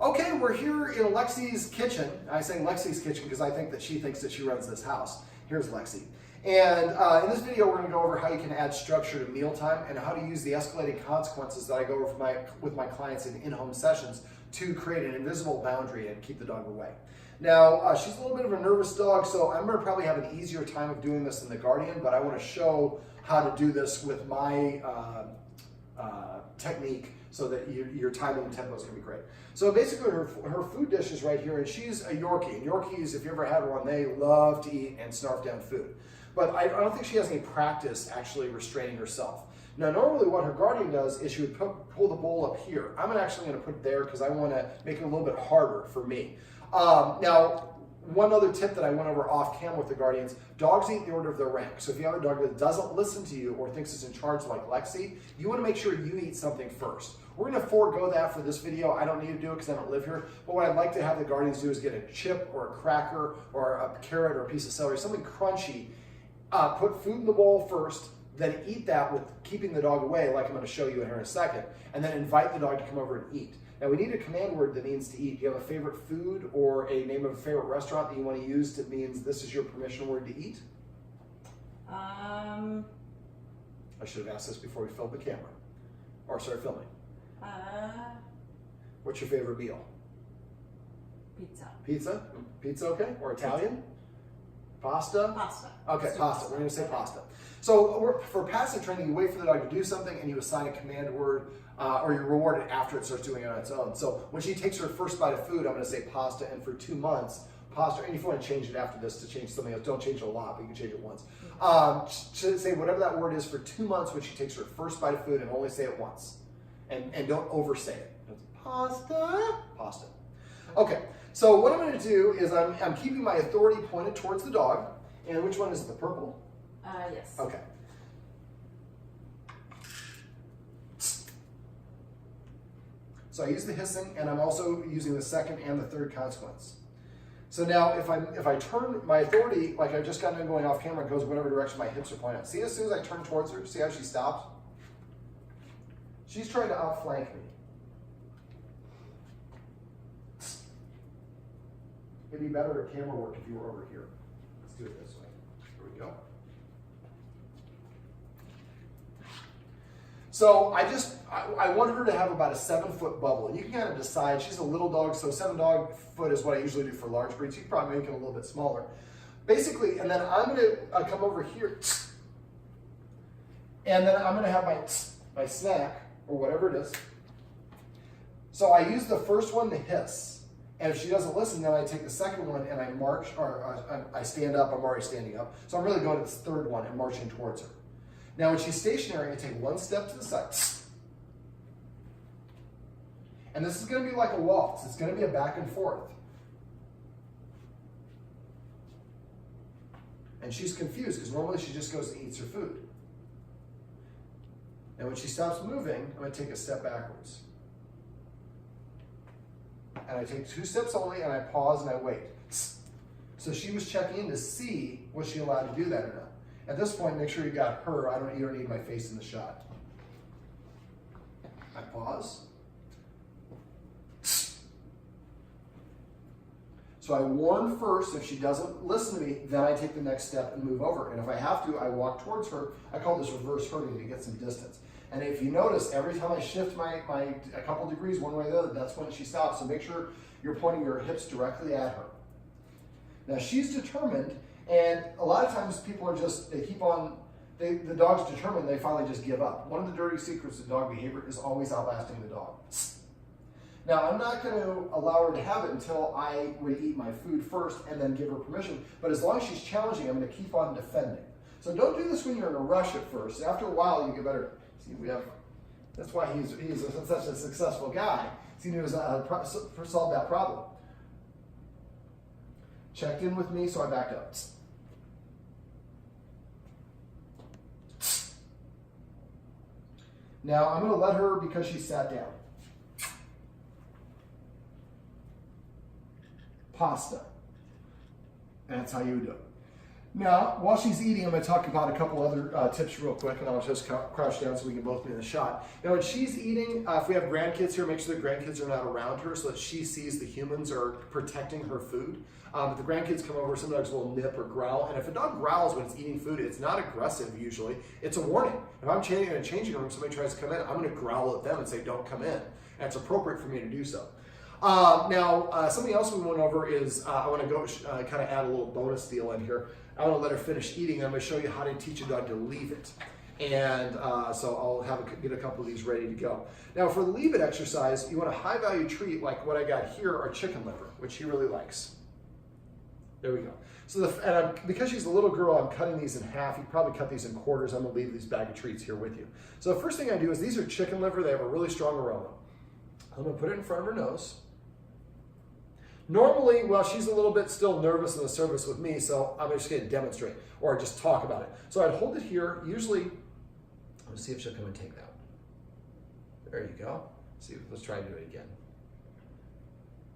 Okay, we're here in Lexi's kitchen. I say Lexi's kitchen because I think that she thinks that she runs this house. Here's Lexi. And in this video, we're going to go over how you can add structure to mealtime and how to use the escalating consequences that I go over with my clients in in-home sessions to create an invisible boundary and keep the dog away. Now, she's a little bit of a nervous dog, so I'm going to probably have an easier time of doing this than the Guardian, but I want to show how to do this with my technique so that your timing and tempo is going to be great. So basically her food dish is right here, and she's a Yorkie. And Yorkies, if you ever had one, they love to eat and snarf down food. But I don't think she has any practice actually restraining herself. Now, normally what her Guardian does is she would pull the bowl up here. I'm actually going to put it there because I want to make it a little bit harder for me. Now, one other tip that I went over off camera with the Guardians, dogs eat in the order of their rank. So if you have a dog that doesn't listen to you or thinks it's in charge like Lexi, you want to make sure you eat something first. We're going to forego that for this video. I don't need to do it because I don't live here. But what I'd like to have the Guardians do is get a chip or a cracker or a carrot or a piece of celery, something crunchy. Put food in the bowl first, then eat that with keeping the dog away, like I'm going to show you here in a second, and then invite the dog to come over and eat. Now, we need a command word that means to eat. Do you have a favorite food or a name of a favorite restaurant that you want to use that means this is your permission word to eat? I should have asked this before we filled the camera. Or started filming. What's your favorite meal? Pizza. Pizza? Pizza okay? Or Italian? Pasta? Pasta. Okay, pasta. We're going to say pasta. So for passive training, you wait for the dog to do something and you assign a command word or you reward it after it starts doing it on its own. So when she takes her first bite of food, I'm going to say pasta, and for 2 months, pasta, and if you want to change it after this to change something else, don't change it a lot, but you can change it once. Say whatever that word is for 2 months when she takes her first bite of food and only say it once. And don't oversay it. Pasta, pasta. Okay, so what I'm going to do is I'm keeping my authority pointed towards the dog. And which one is it, the purple? Yes. Okay. So I use the hissing, and I'm also using the second and the third consequence. So now if I turn my authority, like I've just gotten it going off camera, it goes whatever direction my hips are pointing at. See, as soon as I turn towards her, see how she stops? She's trying to outflank me. It'd be better at camera work if you were over here. Let's do it this way. Here we go. So I want her to have about a 7-foot bubble. And you can kind of decide, she's a little dog, so 7 dog foot is what I usually do for large breeds. You can probably make it a little bit smaller. Basically, and then I'm going to come over here, and then I'm going to have my snack, or whatever it is. So I use the first one to hiss. And if she doesn't listen, then I take the second one and I march, or I stand up. I'm already standing up. So I'm really going to this third one and marching towards her. Now, when she's stationary, I take 1 step to the side. And this is going to be like a waltz. It's going to be a back and forth. And she's confused because normally she just goes and eats her food. And when she stops moving, I'm going to take a step backwards. And I take 2 steps only, and I pause and I wait. So she was checking in to see was she allowed to do that or not. At this point, make sure you got her. You don't need my face in the shot. I pause. So I warn first. If she doesn't listen to me, then I take the next step and move over. And if I have to, I walk towards her. I call this reverse herding to get some distance. And if you notice, every time I shift a couple degrees one way or the other, that's when she stops. So make sure you're pointing your hips directly at her. Now she's determined, and a lot of times people are the dog's determined, they finally just give up. One of the dirty secrets of dog behavior is always outlasting the dog. Now I'm not going to allow her to have it until I would eat my food first and then give her permission. But as long as she's challenging, I'm going to keep on defending. So don't do this when you're in a rush at first. After a while, you get better. See, that's why he's such a successful guy. See, he knows how to solve that problem. Checked in with me, so I backed up. Now I'm going to let her because she sat down. Pasta. That's how you do it. Now, while she's eating, I'm going to talk about a couple other tips real quick, and I'll just crouch down so we can both be in the shot. Now, when she's eating, if we have grandkids here, make sure the grandkids are not around her so that she sees the humans are protecting her food. If the grandkids come over, some dogs will nip or growl, and if a dog growls when it's eating food, it's not aggressive usually. It's a warning. If I'm in a changing room, somebody tries to come in, I'm going to growl at them and say, don't come in. And it's appropriate for me to do so. Something else we went over is I want to go kind of add a little bonus deal in here. I want to let her finish eating. I'm going to show you how to teach a dog to leave it. And so I'll get a couple of these ready to go. Now for the leave it exercise, you want a high value treat like what I got here are chicken liver, which he really likes. There we go. So because she's a little girl, I'm cutting these in half. You probably cut these in quarters. I'm going to leave these bag of treats here with you. So the first thing I do is these are chicken liver. They have a really strong aroma. I'm going to put it in front of her nose. Normally, well, she's a little bit still nervous in the service with me, so I'm just going to demonstrate or just talk about it. So I'd hold it here. Usually, let's see if she'll come and take that. There you go. Let's try and do it again.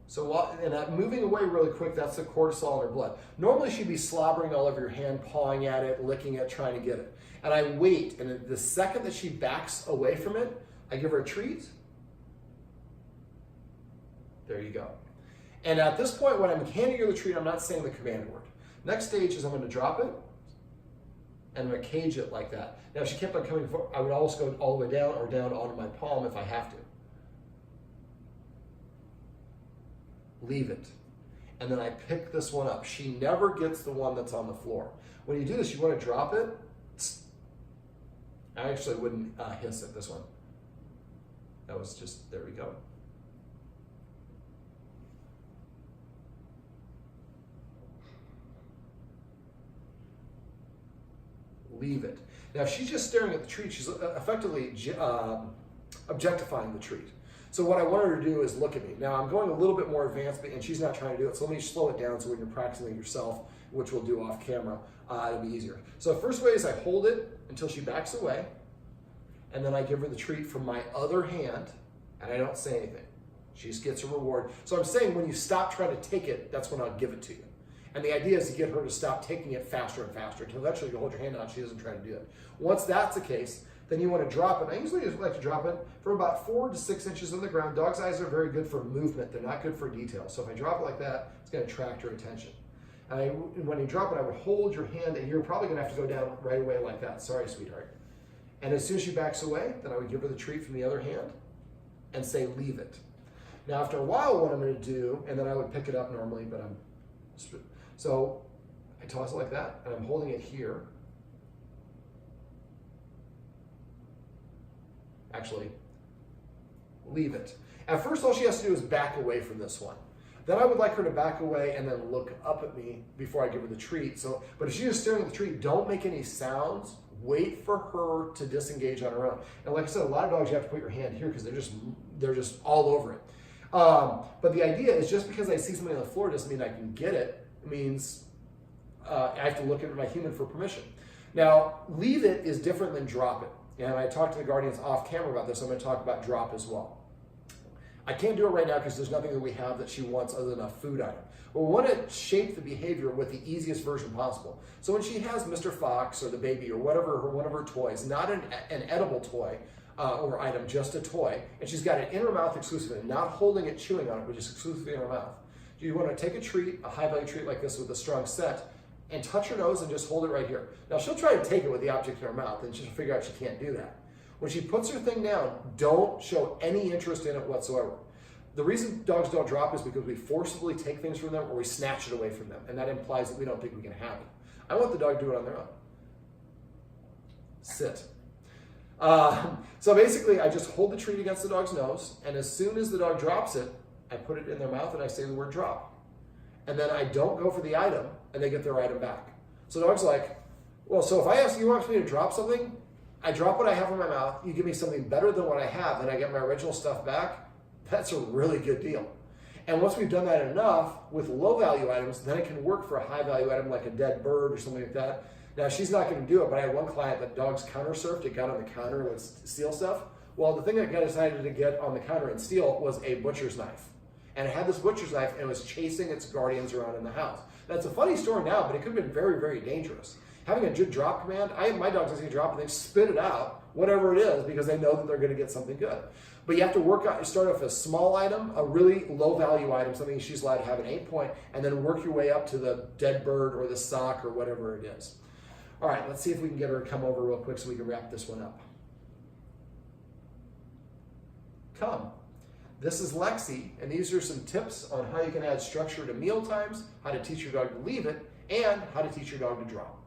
So moving away really quick, that's the cortisol in her blood. Normally, she'd be slobbering all over your hand, pawing at it, licking it, trying to get it. And I wait, and the second that she backs away from it, I give her a treat. There you go. And at this point, when I'm handing her the treat, I'm not saying the command word. Next stage is I'm going to drop it, and I'm going to cage it like that. Now, if she kept on coming forward, I would also go all the way down or down onto my palm if I have to. Leave it. And then I pick this one up. She never gets the one that's on the floor. When you do this, you want to drop it. I actually wouldn't hiss at this one. That was just, there we go. Leave it. Now, if she's just staring at the treat, she's effectively objectifying the treat. So what I want her to do is look at me. Now, I'm going a little bit more advanced, and she's not trying to do it, so let me slow it down so when you're practicing it yourself, which we'll do off camera, it'll be easier. So the first way is I hold it until she backs away, and then I give her the treat from my other hand, and I don't say anything. She just gets a reward. So I'm saying when you stop trying to take it, that's when I'll give it to you. And the idea is to get her to stop taking it faster and faster until eventually you hold your hand out and she doesn't try to do it. Once that's the case, then you want to drop it. I usually just like to drop it from about 4 to 6 inches on the ground. Dogs' eyes are very good for movement. They're not good for detail. So if I drop it like that, it's going to attract her attention. And when you drop it, I would hold your hand, and you're probably going to have to go down right away like that. Sorry, sweetheart. And as soon as she backs away, then I would give her the treat from the other hand and say, leave it. Now, after a while, what I'm going to do, and then I would pick it up normally, but so I toss it like that, and I'm holding it here. Actually, leave it. At first, all she has to do is back away from this one. Then I would like her to back away and then look up at me before I give her the treat. But if she's just staring at the treat, don't make any sounds. Wait for her to disengage on her own. And like I said, a lot of dogs, you have to put your hand here because they're just all over it. But the idea is just because I see something on the floor doesn't mean I can get it. It means I have to look at my human for permission. Now, leave it is different than drop it. And I talked to the guardians off camera about this. I'm going to talk about drop as well. I can't do it right now because there's nothing that we have that she wants other than a food item. But we want to shape the behavior with the easiest version possible. So when she has Mr. Fox or the baby or whatever, one of her toys, not an edible toy or item, just a toy, and she's got it in her mouth exclusively, not holding it, chewing on it, but just exclusively in her mouth. You want to take a treat, a high-value treat like this with a strong set, and touch her nose and just hold it right here. Now, she'll try to take it with the object in her mouth, and she'll figure out she can't do that. When she puts her thing down, don't show any interest in it whatsoever. The reason dogs don't drop is because we forcibly take things from them or we snatch it away from them, and that implies that we don't think we can have it. I want the dog to do it on their own. Sit. So basically, I just hold the treat against the dog's nose, and as soon as the dog drops it, I put it in their mouth and I say the word drop. And then I don't go for the item, and they get their item back. So the dog's like, well, so if I ask you want me to drop something, I drop what I have in my mouth, you give me something better than what I have, and I get my original stuff back, that's a really good deal. And once we've done that enough with low value items, then it can work for a high value item like a dead bird or something like that. Now, she's not going to do it, but I had one client that dogs counter surfed. It got on the counter and would steal stuff. Well, the thing that got decided to get on the counter and steal was a butcher's knife. and it had this butcher's knife and it was chasing its guardians around in the house. That's a funny story now, but it could have been very, very dangerous. Having a good drop command, my dog doesn't get drop and they spit it out, whatever it is, because they know that they're going to get something good. But you have to start off a small item, a really low value item, something she's allowed to have an 8 point, and then work your way up to the dead bird or the sock or whatever it is. All right, let's see if we can get her to come over real quick so we can wrap this one up. Come. This is Lexi, and these are some tips on how you can add structure to meal times, how to teach your dog to leave it, and how to teach your dog to drop.